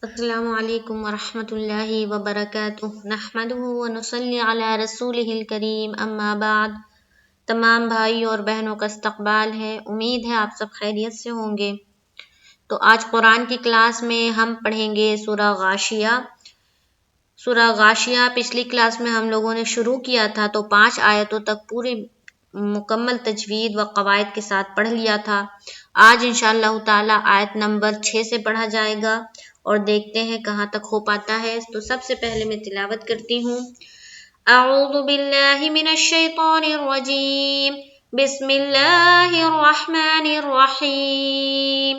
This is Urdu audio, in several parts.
السلام علیکم ورحمۃ اللہ وبرکاتہ نحمدہ ونصلی علی رسولہ الکریم اما بعد۔ تمام بھائی اور بہنوں کا استقبال ہے، امید ہے آپ سب خیریت سے ہوں گے۔ تو آج قرآن کی کلاس میں ہم پڑھیں گے سورہ غاشیہ۔ سورہ غاشیہ پچھلی کلاس میں ہم لوگوں نے شروع کیا تھا تو 5 آیتوں تک پورے مکمل تجوید و قواعد کے ساتھ پڑھ لیا تھا۔ آج انشاءاللہ تعالی آیت نمبر 6 سے پڑھا جائے گا اور دیکھتے ہیں کہاں تک ہو پاتا ہے۔ تو سب سے پہلے میں تلاوت کرتی ہوں۔ اعوذ باللہ من الشیطان الرجیم، بسم اللہ الرحمن الرحیم۔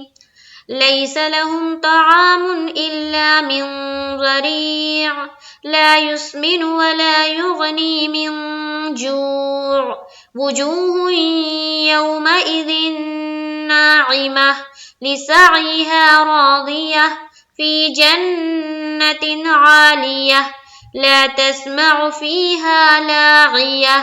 لیس لهم طعام الا من ضریع لا يسمن ولا يغنی من جوع وجوہ یومئذ ناعمہ لسعیها راضیہ فی جنت عالیہ لا تسمع فیہا لاغیہ۔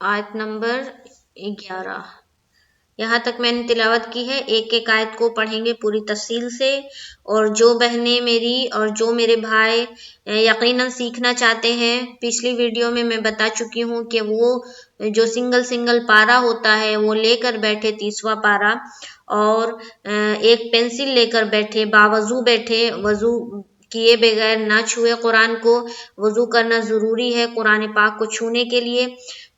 آیت نمبر 11 یہاں تک میں نے تلاوت کی ہے۔ ایک ایک آیت کو پڑھیں گے پوری تفصیل سے، اور جو بہنیں میری اور جو میرے بھائی یقیناً سیکھنا چاہتے ہیں، پچھلی ویڈیو میں بتا چکی ہوں کہ وہ جو سنگل پارا ہوتا ہے وہ لے کر بیٹھے 30واں پارا، اور ایک پینسل لے کر بیٹھے، باوضو بیٹھے، وضو کیے بغیر نہ چھوئے قرآن کو۔ وضو کرنا ضروری ہے قرآن پاک کو چھونے کے لیے،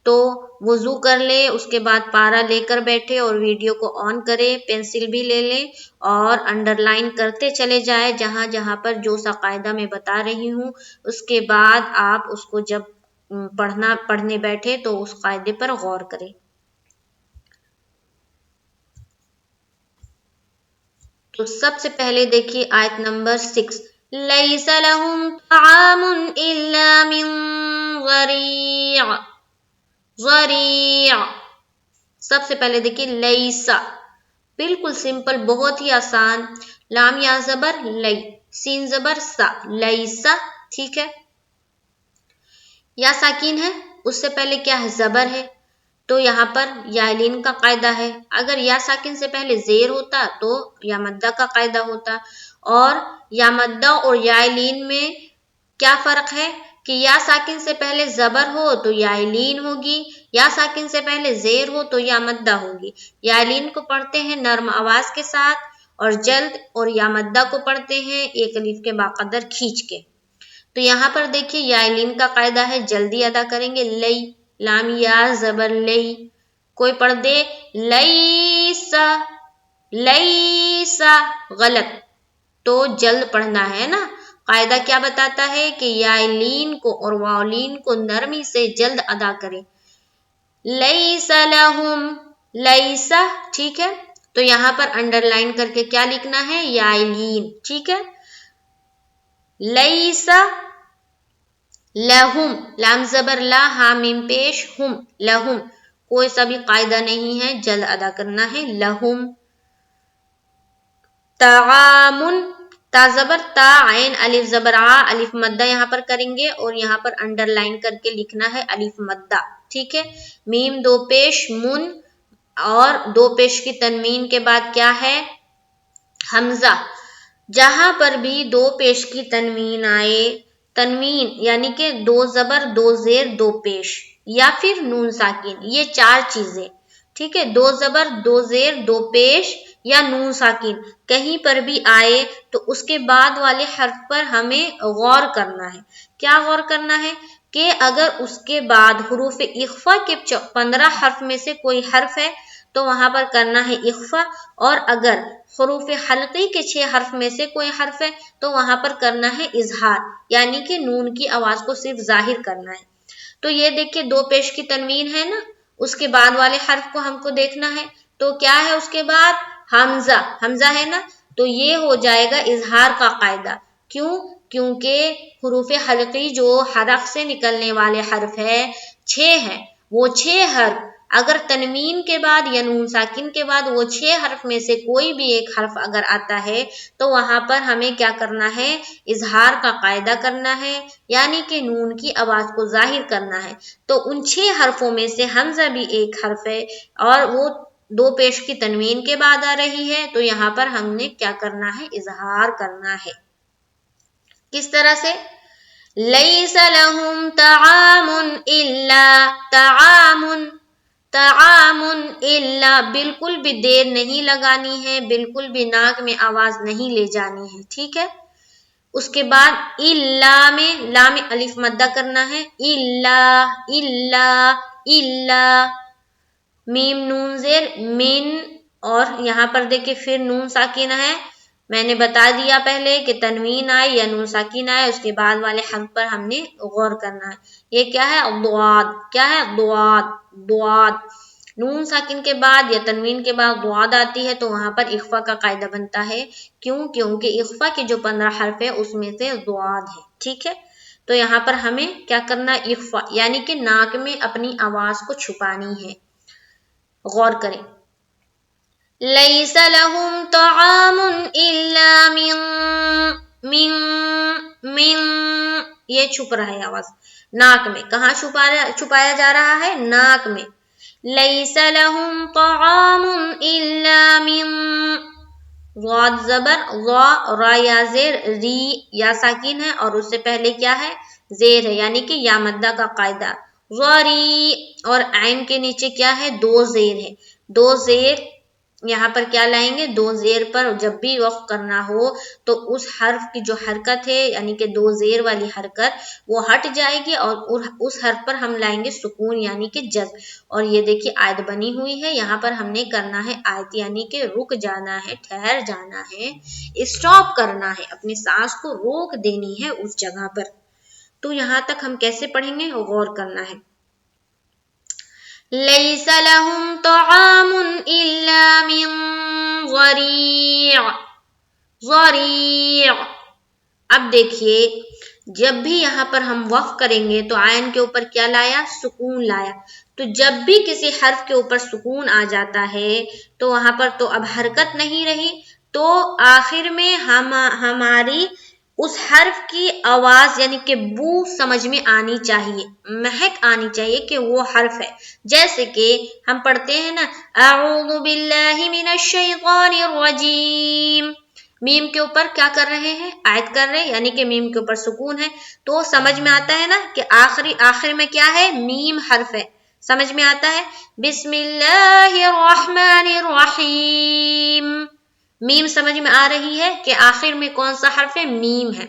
تو وضو کر لے، اس کے بعد پارا لے کر بیٹھے اور ویڈیو کو آن کرے، پینسل بھی لے لیں اور انڈر لائن کرتے چلے جائے جہاں جہاں پر جو سا قاعدہ میں بتا رہی ہوں۔ اس کے بعد آپ اس کو جب پڑھنے بیٹھے تو اس قاعدے پر غور کریں۔ تو سب سے پہلے دیکھیے آیت نمبر 6، لیس لهم طعام الا من ضریع۔ ضریع سب سے پہلے دیکھیے لیسا، بالکل سمپل، بہت ہی آسان۔ لام یا زبر لی، سین زبر سا، لیسا، ٹھیک ہے۔ یا ساکین ہے، اس سے پہلے کیا ہے؟ زبر ہے، تو یہاں پر یا لین کا قاعدہ ہے۔ اگر یا ساکن سے پہلے زیر ہوتا تو یا مدہ کا قاعدہ ہوتا، اور یا مدہ اور یا لین میں کیا فرق ہے کہ یا ساکن سے پہلے زبر ہو تو یا لین ہوگی، یا ساکن سے پہلے زیر ہو تو یا مدہ ہوگی۔ یا لین کو پڑھتے ہیں نرم آواز کے ساتھ اور جلد، اور یا مدہ کو پڑھتے ہیں ایک الف کے باقدر کھینچ کے۔ تو یہاں پر دیکھیے یا لین کا قاعدہ ہے، جلدی ادا کریں گے۔ لی، لام یا زبر لی، کوئی پڑھ دے لیسا، لیسا، غلط، تو جلد پڑھنا ہے نا۔ قاعدہ کیا بتاتا ہے کہ یا لین کو اور واو لین کو نرمی سے جلد ادا کریں۔ لیس لہم، لیسا، ٹھیک ہے۔ تو یہاں پر انڈر لائن کر کے کیا لکھنا ہے؟ یا لین، ٹھیک ہے۔ لیسا لہم، لام زبر لا، ہا میم پیش، ہم، لہم، کوئی سا بھی قاعدہ نہیں ہے، جلد ادا کرنا ہے۔ لہم طعامن، تا زبر تا، عین الف زبر آ، الف مدہ یہاں پر کریں گے اور یہاں پر انڈر لائن کر کے لکھنا ہے الف مدہ، ٹھیک ہے۔ میم دو پیش من، اور دو پیش کی تنوین کے بعد کیا ہے؟ حمزہ۔ جہاں پر بھی دو پیش کی تنوین آئے، تنوین یعنی کہ دو زبر دو زیر دو پیش یا پھر نون ساکن، یہ 4 چیزیں، ٹھیک ہے۔ دو زبر دو زیر دو پیش یا نون ساکن کہیں پر بھی آئے تو اس کے بعد والے حرف پر ہمیں غور کرنا ہے۔ کیا غور کرنا ہے؟ کہ اگر اس کے بعد حروف اخفا کے 15 حرف میں سے کوئی حرف ہے تو وہاں پر کرنا ہے اخفا، اور اگر حروف حلقی کے 6 حرف میں سے کوئی حرف ہے تو وہاں پر کرنا ہے اظہار، یعنی کہ نون کی آواز کو صرف ظاہر کرنا ہے۔ تو یہ دیکھیں دو پیش کی تنوین ہے نا، اس کے بعد والے حرف کو ہم کو دیکھنا ہے، تو کیا ہے اس کے بعد؟ حمزہ، حمزہ ہے نا، تو یہ ہو جائے گا اظہار کا قاعدہ۔ کیوں؟ کیونکہ حروف حلقی جو حرف سے نکلنے والے حرف ہے 6 ہیں، وہ 6 حرف اگر تنوین کے بعد یا نون ساکن کے بعد وہ 6 حرف میں سے کوئی بھی ایک حرف اگر آتا ہے تو وہاں پر ہمیں کیا کرنا ہے؟ اظہار کا قاعدہ کرنا ہے، یعنی کہ نون کی آواز کو ظاہر کرنا ہے۔ تو ان 6 حرفوں میں سے حمزہ بھی ایک حرف ہے، اور وہ دو پیش کی تنوین کے بعد آ رہی ہے تو یہاں پر ہم نے کیا کرنا ہے؟ اظہار کرنا ہے. کس طرح سے؟ لیس لہم طعام الا طعام الا، بالکل بھی دیر نہیں لگانی ہے، بالکل بھی ناک میں آواز نہیں لے جانی ہے. ٹھیک ہے. اس کے بعد الا میں لا میں الف مدہ کرنا ہے. الا میم نون زیر من، اور یہاں پر دیکھیں پھر نون ساکینہ ہے. میں نے بتا دیا پہلے کہ تنوین آئے یا نون ساکینہ آئے اس کے بعد والے حرف پر ہم نے غور کرنا ہے. یہ کیا ہے؟ ضاد. کیا ہے؟ ضاد. نون ساکن کے بعد یا تنوین کے بعد ضاد آتی ہے تو وہاں پر اخفا کا قاعدہ بنتا ہے. کیوں؟ کیونکہ اخفا کے جو 15 حرف ہے اس میں سے ضاد ہے. ٹھیک ہے. تو یہاں پر ہمیں کیا کرنا ہے؟ اخفا، یعنی کہ ناک میں اپنی آواز کو چھپانی ہے. غور کریں. لیس لہم طعام الا من، یہ چھپ رہا ہے آواز ناک میں. کہاں چھپایا جا رہا ہے؟ ناک میں. لیس لہم طعام الا من، ضاد زبر ضا، را یا زیر ری، یا ساکین ہے اور اس سے پہلے کیا ہے؟ زیر ہے، یعنی کہ یا مدہ کا قاعدہ. ضری، اور عین کے نیچے کیا ہے؟ دو زیر ہے. دو زیر یہاں پر کیا لائیں گے؟ دو زیر پر جب بھی وقف کرنا ہو تو اس حرف کی جو حرکت ہے یعنی کہ دو زیر والی حرکت وہ ہٹ جائے گی اور اس حرف پر ہم لائیں گے سکون یعنی کہ جزم. اور یہ دیکھیے آیت بنی ہوئی ہے، یہاں پر ہم نے کرنا ہے آیت یعنی کہ رک جانا ہے، ٹھہر جانا ہے، اسٹاپ کرنا ہے، اپنی سانس کو روک دینی ہے اس جگہ پر. تو یہاں تک ہم کیسے پڑھیں گے؟ غور کرنا ہے. لیس لہم طعام الا من ضریع. اب دیکھیے جب بھی یہاں پر ہم وقف کریں گے تو عین کے اوپر کیا لایا؟ سکون لایا. تو جب بھی کسی حرف کے اوپر سکون آ جاتا ہے تو وہاں پر تو اب حرکت نہیں رہی، تو آخر میں ہماری اس حرف کی آواز یعنی کہ بو سمجھ میں آنی چاہیے، مہک آنی چاہیے کہ وہ حرف ہے. جیسے کہ ہم پڑھتے ہیں نا اعوذ باللہ من الشیطان الرجیم، میم کے اوپر کیا کر رہے ہیں؟ آیت کر رہے ہیں، یعنی کہ میم کے اوپر سکون ہے تو سمجھ میں آتا ہے نا کہ آخر میں کیا ہے؟ میم حرف ہے. سمجھ میں آتا ہے. بسم اللہ الرحمن الرحیم، میم سمجھ میں آ رہی ہے کہ آخر میں کون سا حرف ہے؟ میم ہے.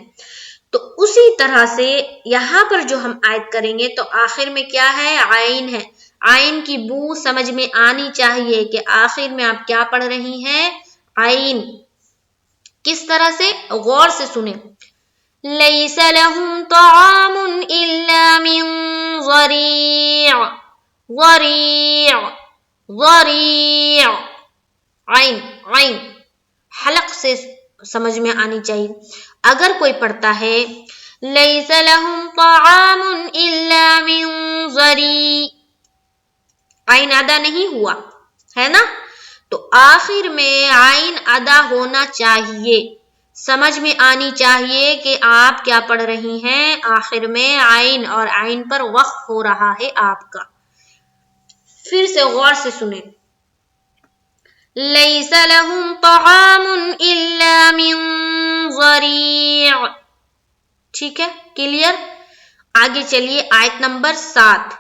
تو اسی طرح سے یہاں پر جو ہم آیت کریں گے تو آخر میں کیا ہے؟ عین ہے. عین کی بو سمجھ میں آنی چاہیے کہ آخر میں آپ کیا پڑھ رہی ہیں؟ عین. کس طرح سے؟ غور سے سنیں. لیس لہم طعام الا من ضریع. عین حلق سے سمجھ میں آنی چاہیے. اگر کوئی پڑھتا ہے لیس لہم طعام الا من ضریع، عین ادا نہیں ہوا ہے نا، تو آخر میں عین ادا ہونا چاہیے، سمجھ میں آنی چاہیے کہ آپ کیا پڑھ رہی ہیں. آخر میں عین، اور عین پر وقف ہو رہا ہے آپ کا. پھر سے غور سے سنیں. لیس لہم طعام الا من ضریع. ٹھیک ہے، کلیئر. آگے چلیے آیت نمبر 7.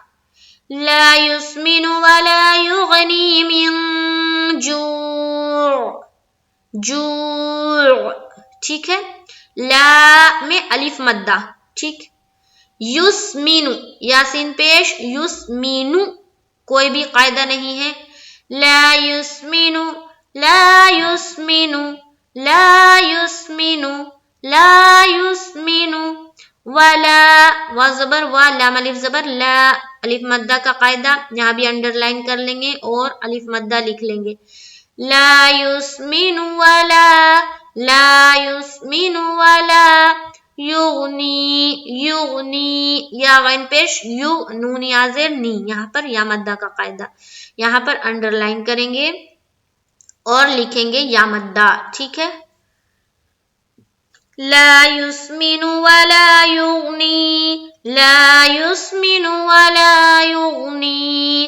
لا یسمن ولا یغنی من جوع. ٹھیک ہے. لا میں الف مدہ. ٹھیک. یسمن یاسین پیش، یسمین کوئی بھی قاعدہ نہیں ہے. لا یسمن لا یسمن لا یسمن لا یسمن. ولا وزبر و لام الف زبر لا، الف مدہ کا قاعدہ یہاں بھی انڈر لائن کر لیں گے اور الف مدہ لکھ لیں گے. لا یسمن ولا لا یسمن ولا یغنی یا غین پیش یو نون یا زیر نی، یہاں پر یا مدہ کا قاعدہ، یہاں پر انڈر لائن کریں گے اور لکھیں گے یا مدہ. ٹھیک ہے. لا یسمن ولا یغنی لا یسمن ولا یغنی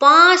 5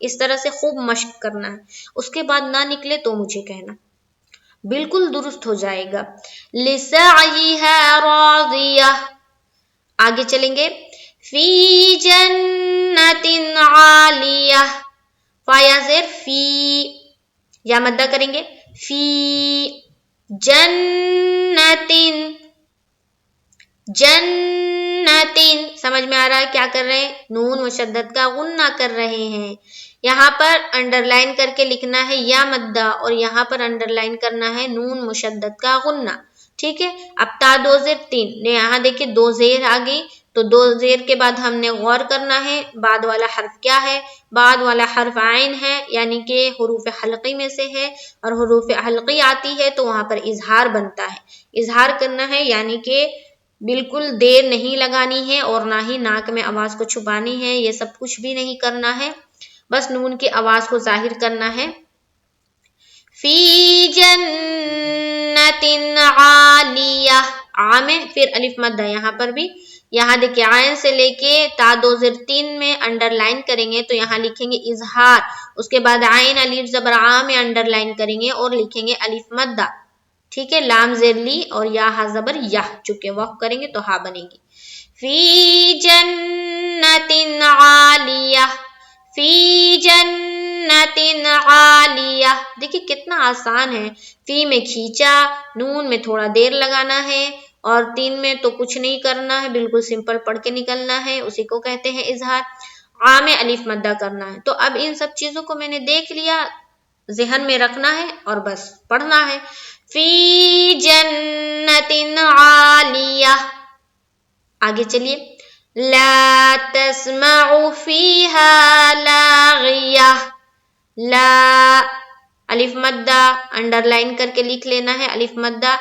اس طرح سے خوب مشق کرنا ہے. اس کے بعد نہ نکلے تو مجھے کہنا. بالکل درست ہو جائے گا. لِسَعْيِهَا رَاضِيَةٌ. آگے چلیں گے. فِي جَنَّةٍ عَالِيَةٍ. فایا زیر فی، یا مدہ کریں گے. فی جنتن. جنتن سمجھ میں آ رہا ہے کیا کر رہے ہیں؟ نون مشدد کا غنہ کر رہے ہیں. یہاں پر انڈر لائن کر کے لکھنا ہے یا مدہ، اور یہاں پر انڈر لائن کرنا ہے نون مشدد کا غنہ. ٹھیک ہے. اب تا دو زیر تین، یہاں دیکھیں دو زیر آ گئی، تو دو زیر کے بعد ہم نے غور کرنا ہے بعد والا حرف کیا ہے. بعد والا حرف عین ہے، یعنی کہ حروف حلقی میں سے ہے، اور حروف حلقی آتی ہے تو وہاں پر اظہار بنتا ہے. اظہار کرنا ہے یعنی کہ بالکل دیر نہیں لگانی ہے، اور نہ ہی ناک میں آواز کو چھپانی ہے، یہ سب کچھ بھی نہیں کرنا ہے، بس نون کی آواز کو ظاہر کرنا ہے. فی جنت عالیہ. عام ہے، پھر الف مدہ. یہاں پر بھی یہاں دیکھیں عین سے لے کے تا دو زیر تین میں انڈر لائن کریں گے تو یہاں لکھیں گے اظہار. اس کے بعد عین الف زبر آ میں انڈر لائن کریں گے اور لکھیں گے الف مدہ. ٹھیک ہے. لام زیر لی اور یا ہا زبر یا، چونکہ وقف کریں گے تو ہا بنے گی. فی جنت عالیہ. فی جنت عالیہ. دیکھیں کتنا آسان ہے. فی میں کھینچا، نون میں تھوڑا دیر لگانا ہے، اور تین میں تو کچھ نہیں کرنا ہے، بالکل سمپل پڑھ کے نکلنا ہے، اسی کو کہتے ہیں اظہار. عام الف مدہ کرنا ہے. تو اب ان سب چیزوں کو میں نے دیکھ لیا، ذہن میں رکھنا ہے اور بس پڑھنا ہے. فی جنت عالیہ. آگے چلیے. لا تسمع فیہا لاغیہ. لا الف مدہ انڈر لائن کر کے لکھ لینا ہے، الف مدہ.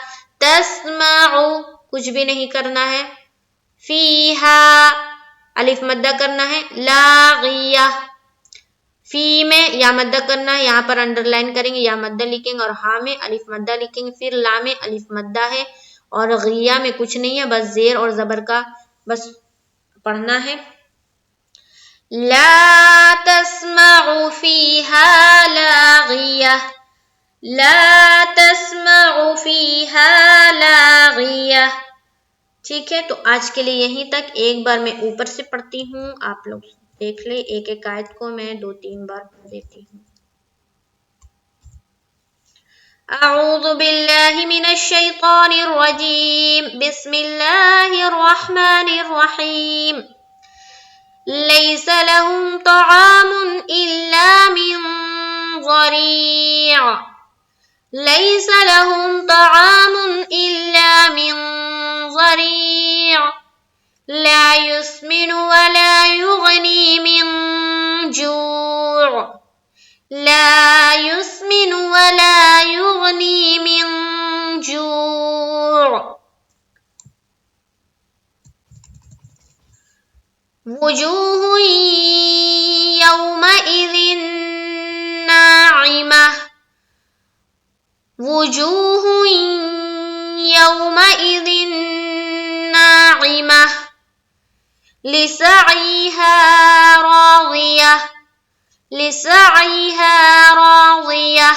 تسمع کچھ بھی نہیں کرنا ہے. فیہا الف مدہ کرنا ہے. لاغیہ. فی میں یا مدہ کرنا ہے، یہاں پر انڈر لائن کریں گے یا مدہ لکھیں گے، اور ہا میں الف مدہ لکھیں گے. پھر لا میں الف مدہ ہے، اور غیہ میں کچھ نہیں ہے، بس زیر اور زبر کا بس پڑھنا ہے. لا تسمع فیہا لاغیہ. لا تسمع فیہا لاغیہ. ٹھیک ہے. تو آج کے لیے یہیں تک. ایک بار میں اوپر سے پڑھتی ہوں، آپ لوگ دیکھ لیں. ایک ایک آیت کو میں 2-3 بار پڑھ دیتی ہوں. اعوذ باللہ من الشیطان الرجیم. بسم اللہ الرحمن الرحیم. لیس لهم طعام الا من ضریع. لیس لهم طعام الا من ضریع. لا يسمن ولا يغني من جوع. لا يسمن ولا يغني من جوع. وجوه يومئذ ناعمة. وجوه يومئذ ناعمة. لسعيها راضية. لسعيها راضية.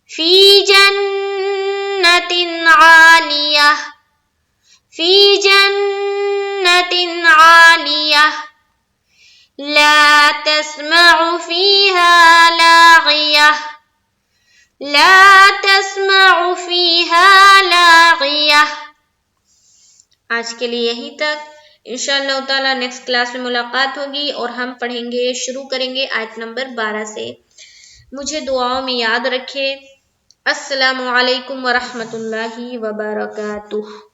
في جنة عالية. في جنة عالية. لا تسمع فيها لاغية. لا تسمع فيها لاغية. آج کے لیے یہیں تک. انشاءاللہ تعالی نیکسٹ کلاس میں ملاقات ہوگی، اور ہم پڑھیں گے، شروع کریں گے آیت نمبر 12 سے. مجھے دعاؤں میں یاد رکھے. السلام علیکم ورحمۃ اللہ وبرکاتہ.